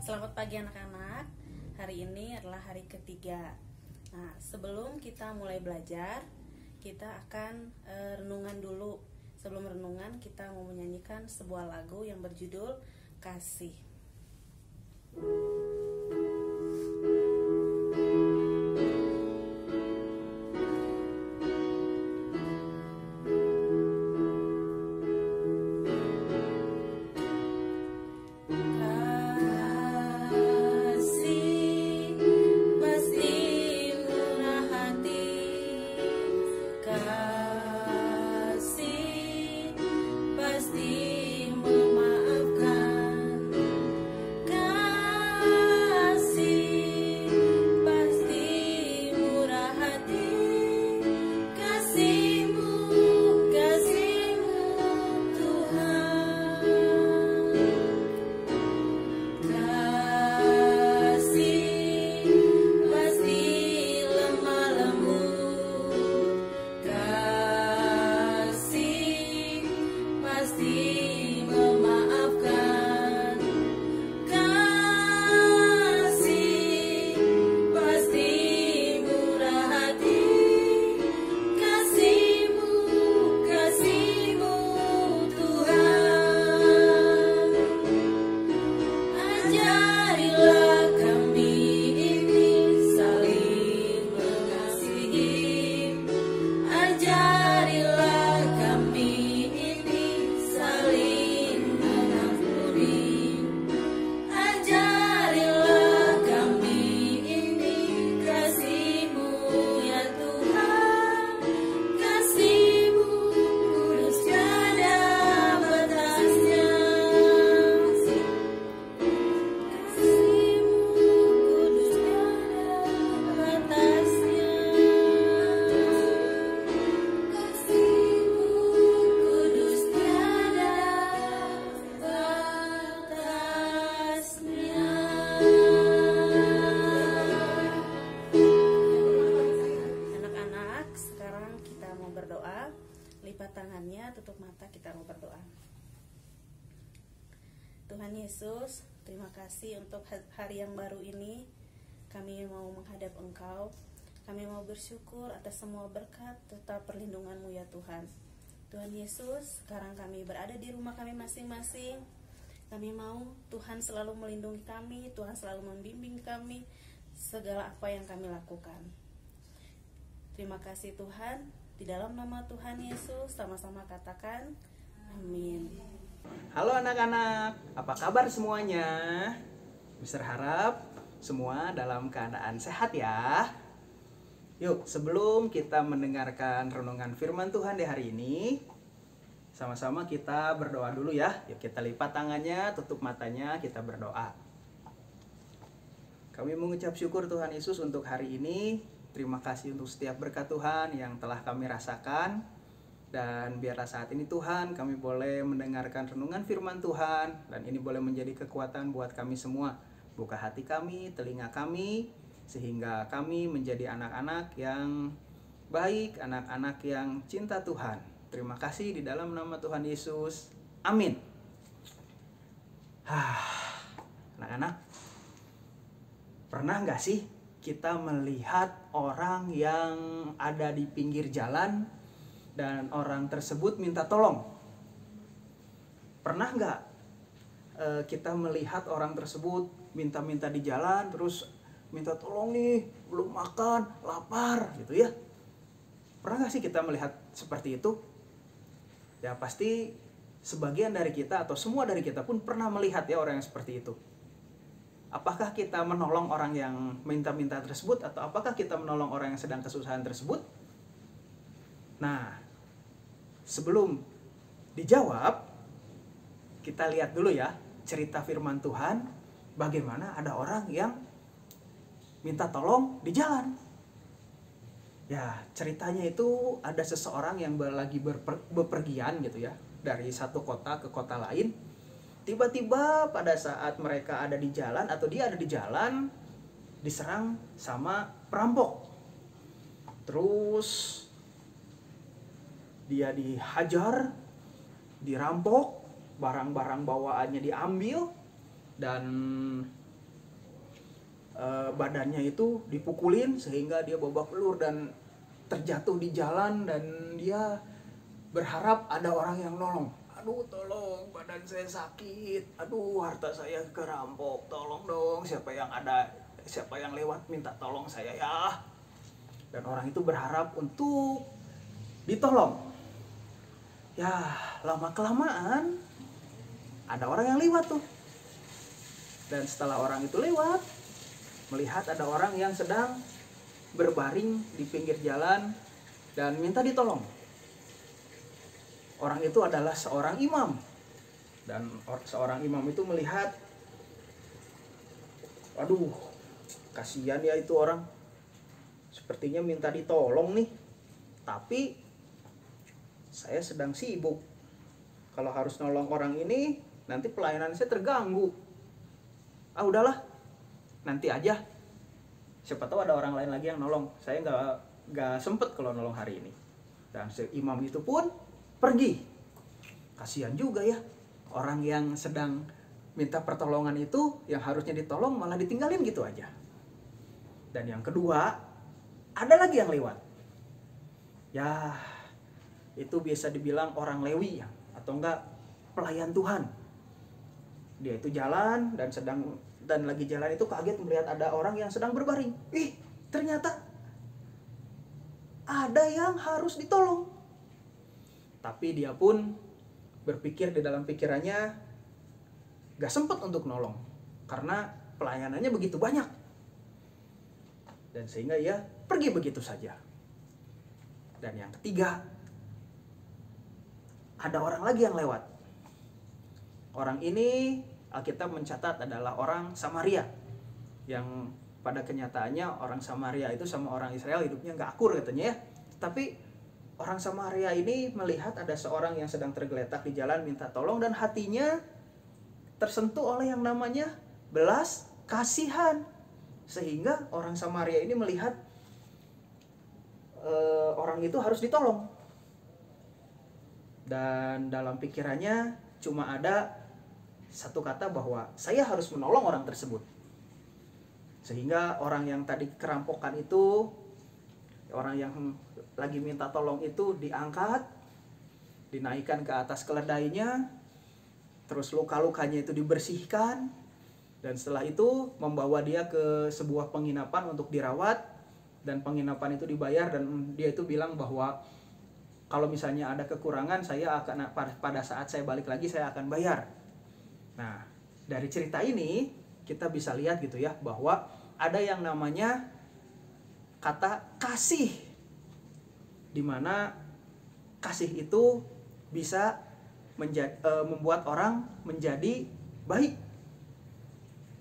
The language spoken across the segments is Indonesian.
Selamat pagi anak-anak. Hari ini adalah hari ketiga. Nah, sebelum kita mulai belajar, kita akan renungan dulu. Sebelum renungan, kita mau menyanyikan sebuah lagu yang berjudul Kasih. Lipat tangannya, tutup mata, kita mau berdoa. Tuhan Yesus, terima kasih untuk hari yang baru ini. Kami mau menghadap Engkau. Kami mau bersyukur atas semua berkat serta perlindungan-Mu ya Tuhan. Tuhan Yesus, sekarang kami berada di rumah kami masing-masing. Kami mau Tuhan selalu melindungi kami, Tuhan selalu membimbing kami segala apa yang kami lakukan. Terima kasih Tuhan. Di dalam nama Tuhan Yesus, sama-sama katakan amin. Halo anak-anak, apa kabar semuanya? Mister harap semua dalam keadaan sehat ya. Yuk, sebelum kita mendengarkan renungan firman Tuhan di hari ini, sama-sama kita berdoa dulu ya. Yuk kita lipat tangannya, tutup matanya, kita berdoa. Kami mengucap syukur Tuhan Yesus untuk hari ini. Terima kasih untuk setiap berkat Tuhan yang telah kami rasakan. Dan biarlah saat ini Tuhan kami boleh mendengarkan renungan firman Tuhan. Dan ini boleh menjadi kekuatan buat kami semua. Buka hati kami, telinga kami, sehingga kami menjadi anak-anak yang baik, anak-anak yang cinta Tuhan. Terima kasih di dalam nama Tuhan Yesus. Amin. Anak-anak, pernah nggak sih kita melihat orang yang ada di pinggir jalan dan orang tersebut minta tolong? Pernah nggak kita melihat orang tersebut minta-minta di jalan, terus minta tolong nih, belum makan, lapar gitu ya? Pernah nggak sih kita melihat seperti itu? Ya pasti sebagian dari kita atau semua dari kita pun pernah melihat ya orang yang seperti itu. Apakah kita menolong orang yang minta-minta tersebut, atau apakah kita menolong orang yang sedang kesusahan tersebut? Nah, sebelum dijawab, kita lihat dulu ya cerita firman Tuhan, bagaimana ada orang yang minta tolong di jalan. Ya, ceritanya itu ada seseorang yang lagi bepergian gitu ya, dari satu kota ke kota lain. Tiba-tiba pada saat mereka ada di jalan atau dia ada di jalan, diserang sama perampok. Terus dia dihajar, dirampok, barang-barang bawaannya diambil, dan badannya itu dipukulin sehingga dia babak belur dan terjatuh di jalan, dan dia berharap ada orang yang nolong. Aduh, tolong, badan saya sakit, aduh, harta saya kerampok, tolong dong, siapa yang lewat minta tolong saya ya. Dan orang itu berharap untuk ditolong. Ya, lama kelamaan ada orang yang lewat tuh. Dan setelah orang itu lewat, melihat ada orang yang sedang berbaring di pinggir jalan dan minta ditolong. Orang itu adalah seorang imam. Dan seorang imam itu melihat, aduh, kasihan ya itu orang, sepertinya minta ditolong nih, tapi saya sedang sibuk. Kalau harus nolong orang ini, nanti pelayanan saya terganggu. Ah, udahlah, nanti aja. Siapa tahu ada orang lain lagi yang nolong. Saya nggak sempet kalau nolong hari ini. Dan si imam itu pun pergi. Kasihan juga ya, orang yang sedang minta pertolongan itu, yang harusnya ditolong malah ditinggalin gitu aja. Dan yang kedua, ada lagi yang lewat. Ya, itu biasa dibilang orang Lewi ya, atau enggak pelayan Tuhan. Dia itu jalan dan lagi jalan itu kaget melihat ada orang yang sedang berbaring. Ih, ternyata ada yang harus ditolong. Tapi dia pun berpikir di dalam pikirannya, gak sempet untuk nolong karena pelayanannya begitu banyak. Dan sehingga ia pergi begitu saja. Dan yang ketiga, ada orang lagi yang lewat. Orang ini Alkitab mencatat adalah orang Samaria, yang pada kenyataannya orang Samaria itu sama orang Israel hidupnya gak akur katanya ya. Tapi orang Samaria ini melihat ada seorang yang sedang tergeletak di jalan minta tolong, dan hatinya tersentuh oleh yang namanya belas kasihan. Sehingga orang Samaria ini melihat orang itu harus ditolong. Dan dalam pikirannya cuma ada satu kata, bahwa saya harus menolong orang tersebut. Sehingga orang yang tadi kerampokan itu, orang yang lagi minta tolong itu diangkat, dinaikkan ke atas keledainya, terus luka-lukanya itu dibersihkan, dan setelah itu membawa dia ke sebuah penginapan untuk dirawat, dan penginapan itu dibayar, dan dia itu bilang bahwa kalau misalnya ada kekurangan, saya akan pada saat saya balik lagi saya akan bayar. Nah, dari cerita ini kita bisa lihat gitu ya, bahwa ada yang namanya kata kasih, dimana kasih itu bisa membuat orang menjadi baik.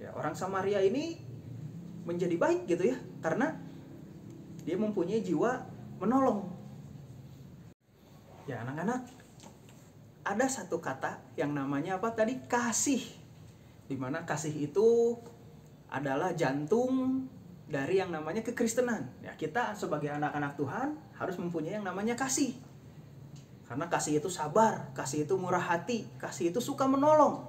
Ya, orang Samaria ini menjadi baik gitu ya, karena dia mempunyai jiwa menolong. Ya anak-anak, ada satu kata yang namanya apa tadi? Kasih. Dimana kasih itu adalah jantung dari yang namanya kekristenan. Ya, kita sebagai anak-anak Tuhan harus mempunyai yang namanya kasih. Karena kasih itu sabar, kasih itu murah hati, kasih itu suka menolong.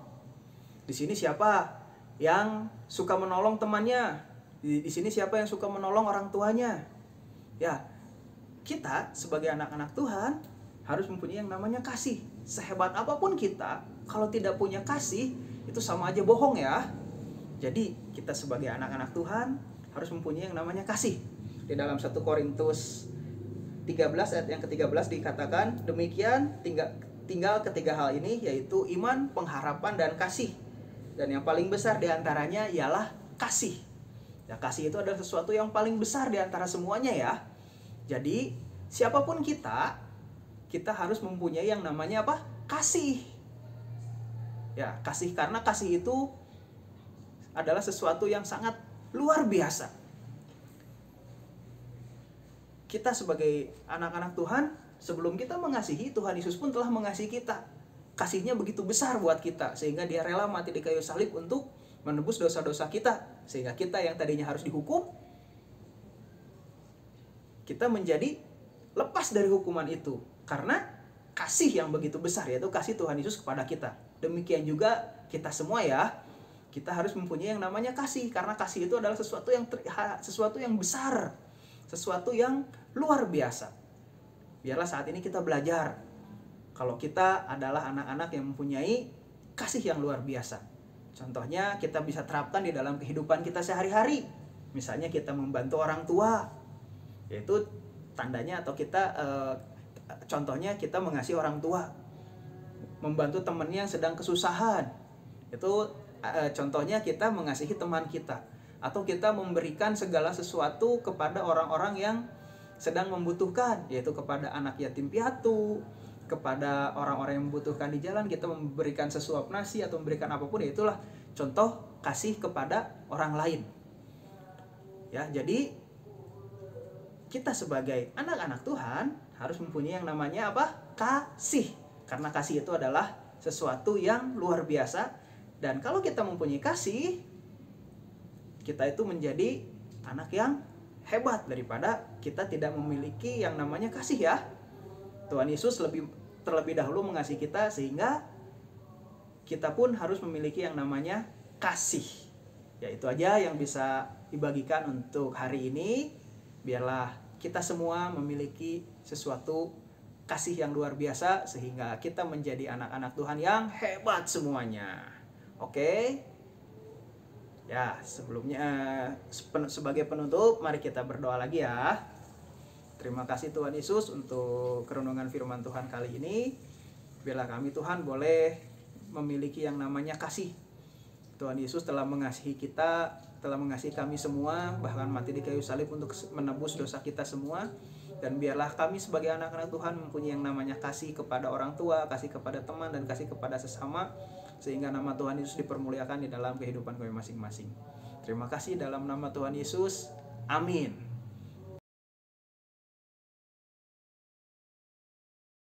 Di sini siapa yang suka menolong temannya? Di sini siapa yang suka menolong orang tuanya? Ya, kita sebagai anak-anak Tuhan harus mempunyai yang namanya kasih. Sehebat apapun kita, kalau tidak punya kasih, itu sama aja bohong ya. Jadi kita sebagai anak-anak Tuhan harus mempunyai yang namanya kasih. Di dalam 1 Korintus 13 ayat yang ke-13 dikatakan demikian, tinggal ketiga hal ini, yaitu iman, pengharapan, dan kasih. Dan yang paling besar diantaranya ialah kasih. Ya, kasih itu adalah sesuatu yang paling besar diantara semuanya ya. Jadi siapapun kita harus mempunyai yang namanya apa? Kasih. Ya, kasih, karena kasih itu adalah sesuatu yang sangat luar biasa. Kita sebagai anak-anak Tuhan, sebelum kita mengasihi, Tuhan Yesus pun telah mengasihi kita. Kasihnya begitu besar buat kita, sehingga dia rela mati di kayu salib untuk menebus dosa-dosa kita. Sehingga kita yang tadinya harus dihukum, kita menjadi lepas dari hukuman itu. Karena kasih yang begitu besar, yaitu kasih Tuhan Yesus kepada kita. Demikian juga kita semua ya. kita harus mempunyai yang namanya kasih, karena kasih itu adalah sesuatu yang besar, sesuatu yang luar biasa. Biarlah saat ini kita belajar kalau kita adalah anak-anak yang mempunyai kasih yang luar biasa. Contohnya kita bisa terapkan di dalam kehidupan kita sehari-hari. Misalnya kita membantu orang tua, yaitu tandanya atau contohnya kita mengasihi orang tua. Membantu temannya yang sedang kesusahan, itu contohnya kita mengasihi teman kita. Atau kita memberikan segala sesuatu kepada orang-orang yang sedang membutuhkan, yaitu kepada anak yatim piatu, kepada orang-orang yang membutuhkan di jalan, kita memberikan sesuap nasi atau memberikan apapun, ya itulah contoh kasih kepada orang lain. Ya, jadi kita sebagai anak-anak Tuhan harus mempunyai yang namanya apa? Kasih. Karena kasih itu adalah sesuatu yang luar biasa. Dan kalau kita mempunyai kasih, kita itu menjadi anak yang hebat daripada kita tidak memiliki yang namanya kasih ya. Tuhan Yesus terlebih dahulu mengasihi kita, sehingga kita pun harus memiliki yang namanya kasih. Ya, itu aja yang bisa dibagikan untuk hari ini. Biarlah kita semua memiliki sesuatu kasih yang luar biasa, sehingga kita menjadi anak-anak Tuhan yang hebat semuanya. Oke? Ya, sebelumnya sebagai penutup, mari kita berdoa lagi ya. Terima kasih Tuhan Yesus untuk renungan firman Tuhan kali ini. Biarlah kami Tuhan boleh memiliki yang namanya kasih. Tuhan Yesus telah mengasihi kita, telah mengasihi kami semua, bahkan mati di kayu salib untuk menebus dosa kita semua. Dan biarlah kami sebagai anak-anak Tuhan mempunyai yang namanya kasih kepada orang tua, kasih kepada teman, dan kasih kepada sesama, sehingga nama Tuhan Yesus dipermuliakan di dalam kehidupan kami masing-masing. Terima kasih dalam nama Tuhan Yesus. Amin.